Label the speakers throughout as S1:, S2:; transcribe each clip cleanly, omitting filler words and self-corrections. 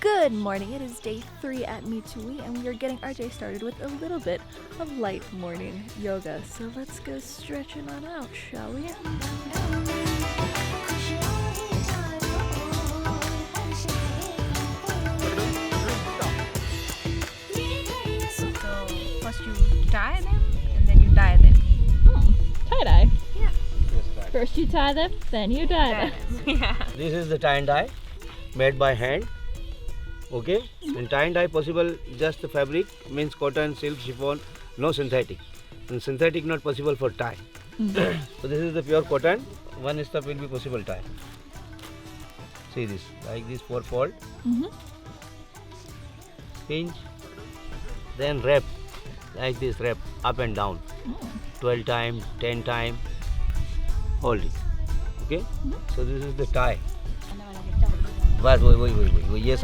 S1: Good morning. It is day 3 at Mitsui, and we are getting RJ started with a little bit of light morning yoga. So let's go stretching on out, shall we?
S2: So first you tie them and then you dye them.
S1: Tie-dye.
S2: Yeah.
S1: First you tie them, then you dye them.
S2: Yeah.
S3: This is the tie and dye made by hand. Okay, in tie and dye possible just the fabric means cotton, silk, chiffon, no synthetic. And synthetic not possible for tie. So this is the pure cotton. One step will be possible tie. See this, like this 4 fold. Pinch, then wrap, like this wrap up and down. 12 times, 10 times, hold it. Okay, so this is the tie. बस वही ये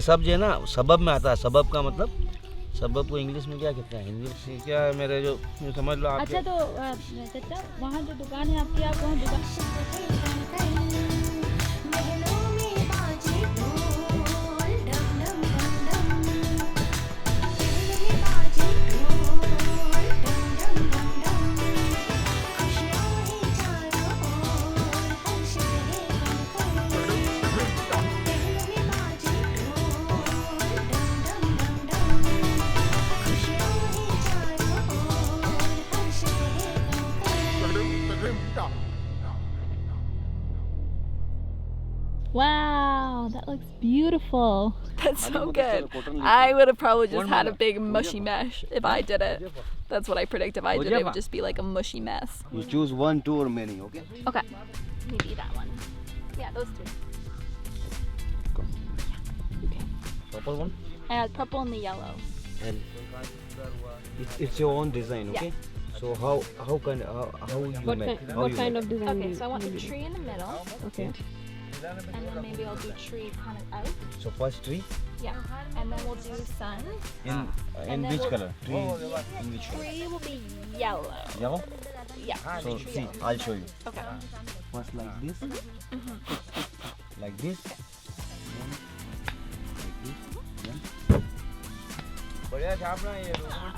S3: सब जो है ना सबब में आता है। सबब का मतलब सबब को इंग्लिश में क्या कहते हैं? हिंदी में क्या है मेरे जो समझ लो आप।
S1: अच्छा तो चाचा वहाँ जो दुकान है आपकी, आप वहाँ दुकान Wow, that looks beautiful. That's so good. I would have probably just had a big mushy mesh if I did it. That's what I predict. If I did it, it would just be like a mushy mess.
S3: You choose 1, 2 or many, okay?
S1: Okay, maybe that one. Yeah, those two. Okay.
S3: Purple one?
S1: Purple and the yellow.
S3: And it's your own design, okay?
S1: Yeah.
S3: So how you
S4: What
S3: make?
S4: what kind of design?
S1: Okay, so I want the tree in the middle,
S4: Okay.
S1: and then maybe I'll do tree kind of out.
S3: So first tree
S1: Yeah, and then we'll do sun.
S3: in
S1: And then
S3: which
S1: we'll-
S3: color? Tree in which color?
S1: Tree will be yellow.
S3: Yellow.
S1: Yeah.
S3: So see, I'll show you.
S1: Okay.
S3: First like this, like this,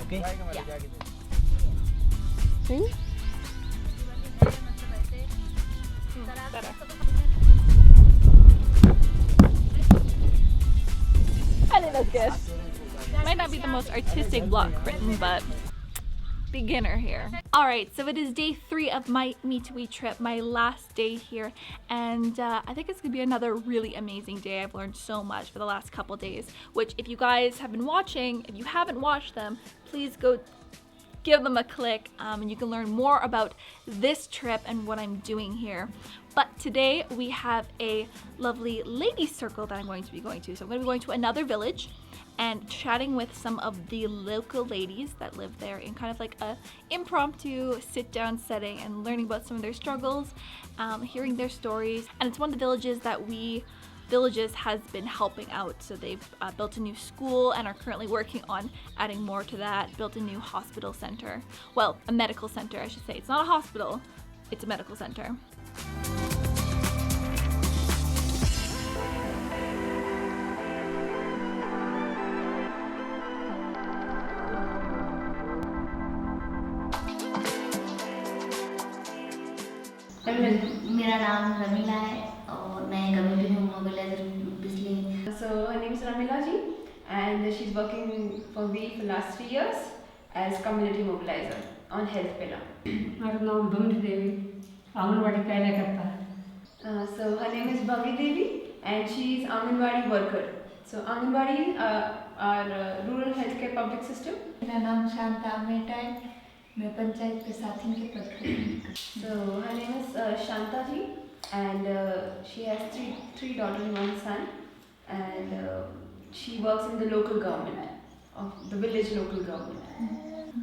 S3: okay.
S4: Same?
S1: Better. I think that's good. Might not be the most artistic block written, but beginner here. Alright, so it is day 3 of my Mitsui trip, my last day here, and I think it's gonna be another really amazing day. I've learned so much for the last couple days, which if you guys have been watching, if you haven't watched them, please go give them a click, and you can learn more about this trip and what I'm doing here. But today we have a lovely ladies circle that I'm going to be going to. So I'm going to be going to another village and chatting with some of the local ladies that live there in kind of like a impromptu sit-down setting and learning about some of their struggles, hearing their stories. And it's one of the villages that Villages has been helping out. So they've built a new school and are currently working on adding more to that, built a new hospital center. Well, a medical center, I should say. It's not a hospital, it's a medical center.
S5: मेरा नाम रमीला है और मैं community में mobiliser पिछले
S6: So her name is Ramila ji, and she's working for we for last 3 years as community mobilizer on health pillar.
S4: मेरा नाम बमरी देवी आंगनवाड़ी कार्यकर्ता है।
S6: So her name is Bhavni Devi, and she is Anganwadi worker. So Anganwadi are rural healthcare public system.
S5: मेरा नाम Shanta Meta है, मैं पंचायत के साथी के पद पर हूँ।
S6: So her name is Shanta ji, and she has three daughters and 1 son, and she works in the local government of the village local government.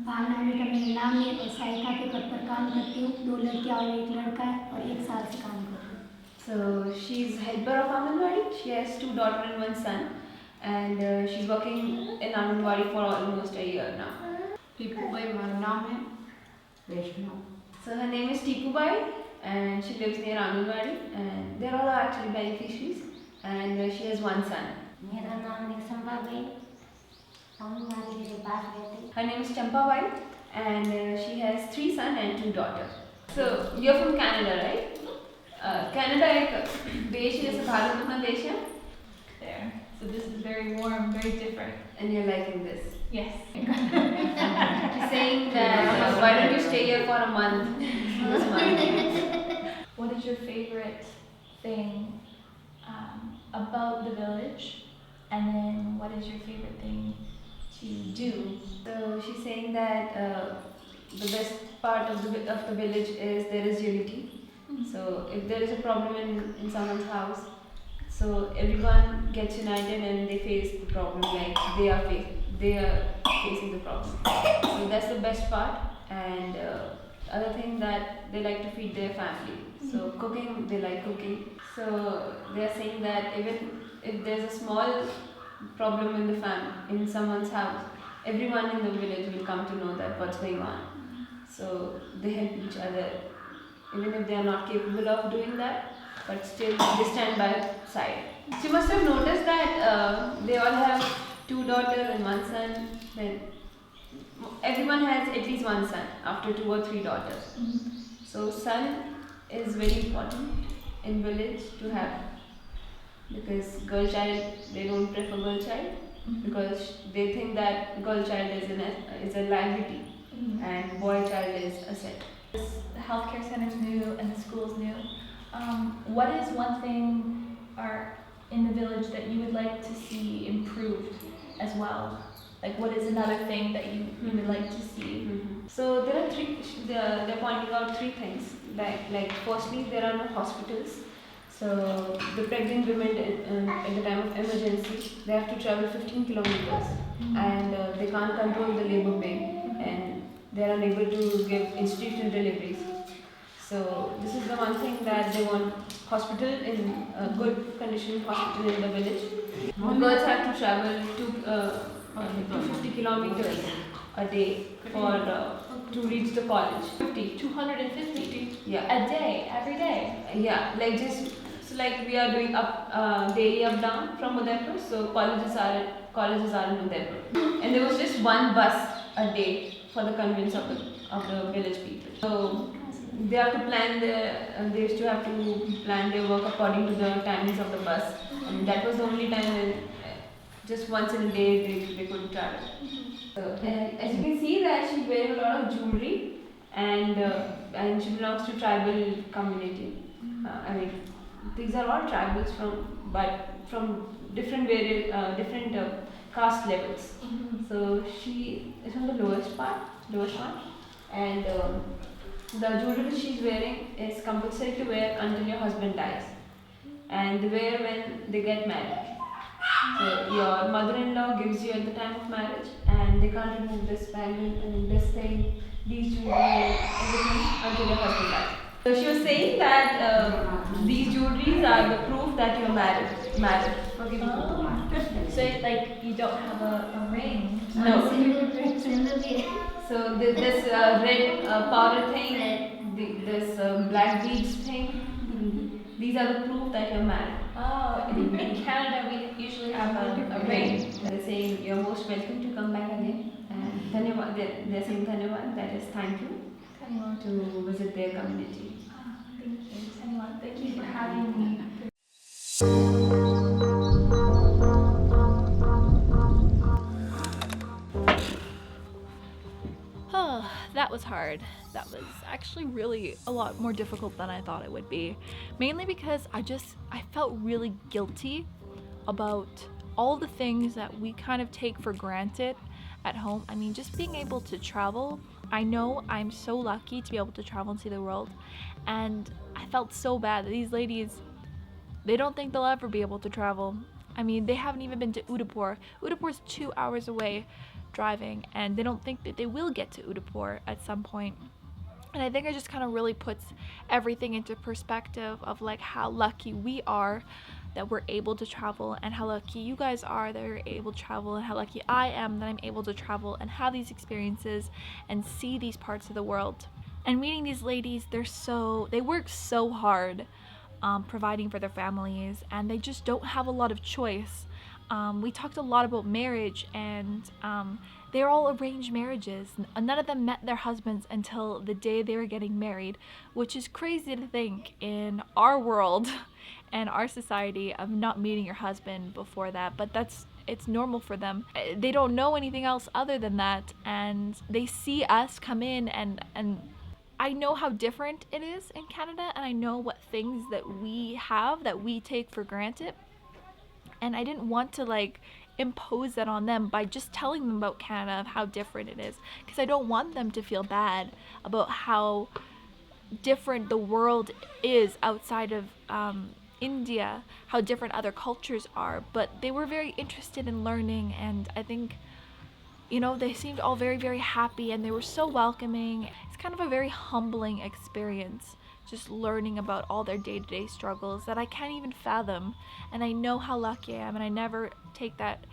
S7: भावना का मेरा नाम है और सहायता के पद पर काम करती हूँ। 2 लड़कियाँ और 1 लड़का है और 1 साल से काम कर रही हूँ।
S6: So she's helper of Anganwadi. She has 2 daughters and 1 son, and she's working in Anganwadi for almost a year now.
S4: Tipu भाई मेरा नाम है वैष्णव।
S6: So her name is Tipu Bai, and she lives near Anganwadi, and they're all actually beneficiaries, and she has 1 son.
S7: मेरा नाम निशंबा by, anganwadi के पास रहते।
S6: Her name is Champa Bai, and she has 3 sons and 2 daughters. So you're from Canada, right? Canada एक देश है जैसे भारत अपना देश है.
S1: There. So this is very warm, very different.
S6: And you're liking this.
S1: Yes.
S6: She's saying that why don't you stay here for a month? This month.
S1: What is your favorite thing about the village? And then what is your favorite thing to do?
S6: So she's saying that the best part of the village is there is unity. So if there is a problem in someone's house, so everyone gets united and they face the problem like they are facing the problem. So that's the best part. And other thing that they like to feed their family. So cooking, they like cooking. So they are saying that even if there's a small problem in someone's house, everyone in the village will come to know that what's going on. So they help each other, even if they are not capable of doing that, but still they stand by side. She must have noticed that they all have 2 daughters and 1 son. Then everyone has at least 1 son after 2 or 3 daughters. So son is very important in village to have, because girl child, they don't prefer girl child because they think that girl child is a liability and boy child is asset.
S1: The healthcare center's new and the school's new. What is one thing in the village that you would like to see improved as well? Like what is another thing that you would like to see?
S6: So there are they're pointing out 3 things. Like firstly, there are no hospitals. So the pregnant women at the time of emergency, they have to travel 15 kilometers and they can't control the labor pain and they are unable to give institutional deliveries. So this is the one thing that they want: hospital in good condition, hospital in the village. The girls have to travel 250 kilometers a day to reach the college. 250
S1: a day, every day.
S6: Yeah, like like we are doing daily up down from Udaipur. So colleges are in Udaipur, and there was just 1 bus a day for the convenience of the village people. So they have to plan they used to have to plan their work according to the timings of the bus, and that was the only time when just once in a day they could travel. So as you can see that she's wearing a lot of jewelry, and she belongs to tribal community. I mean, these are all tribals from different caste levels. So she is on the lowest one, and the jewelry she's wearing is compulsory to wear until your husband dies, and they wear when they get married. So your mother-in-law gives you at the time of marriage, and they can't remove this pendant and this thing, these jewelry, everything until your husband dies. So she was saying that these jewelries are the proof that you're married.
S1: So like you don't have a ring?
S6: No. So this red powder thing, this black beads thing, these are the proof that you're married.
S1: Oh, in Canada we usually have a ring.
S6: They're saying you're most welcome to come back again. And dhanyavad, they're saying dhanyavad, that is thank you to visit their community.
S1: Thank you, Dhanyavad. Thank you for having me. Oh, that was hard. That was actually really a lot more difficult than I thought it would be. Mainly because I felt really guilty about all the things that we kind of take for granted at home. I mean, just being able to travel. I know I'm so lucky to be able to travel and see the world, and I felt so bad that these ladies, they don't think they'll ever be able to travel. I mean, they haven't even been to Udaipur. Udaipur's 2 hours away driving, and they don't think that they will get to Udaipur at some point. And I think it just kind of really puts everything into perspective of like how lucky we are that we're able to travel, and how lucky you guys are that you're able to travel, and how lucky I am that I'm able to travel and have these experiences and see these parts of the world. And meeting these ladies, they work so hard providing for their families, and they just don't have a lot of choice. we talked a lot about marriage, and they're all arranged marriages. None of them met their husbands until the day they were getting married, which is crazy to think in our world and our society of not meeting your husband before that. But it's normal for them. They don't know anything else other than that, and they see us come in, and I know how different it is in Canada, and I know what things that we have that we take for granted. And I didn't want to like impose that on them by just telling them about Canada, of how different it is, because I don't want them to feel bad about how different the world is outside of India, how different other cultures are. But they were very interested in learning, and I think, you know, they seemed all very, very happy, and they were so welcoming. It's kind of a very humbling experience, just learning about all their day-to-day struggles that I can't even fathom. And I know how lucky I am, and I never take that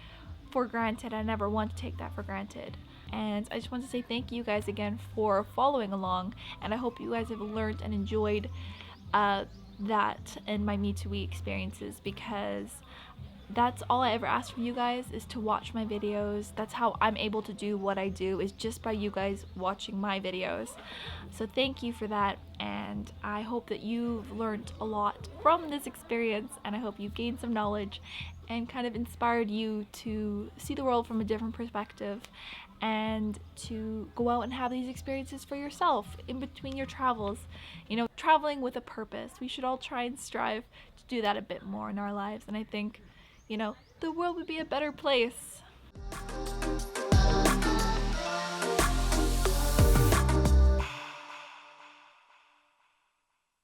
S1: for granted. I never want to take that for granted. And I just want to say thank you guys again for following along, and I hope you guys have learned and enjoyed that and my Me to We experiences, because that's all I ever ask from you guys, is to watch my videos. That's how I'm able to do what I do, is just by you guys watching my videos. So thank you for that, and I hope that you've learned a lot from this experience, and I hope you've gained some knowledge and kind of inspired you to see the world from a different perspective, and to go out and have these experiences for yourself in between your travels. You know, traveling with a purpose. We should all try and strive to do that a bit more in our lives, and I think, you know, the world would be a better place.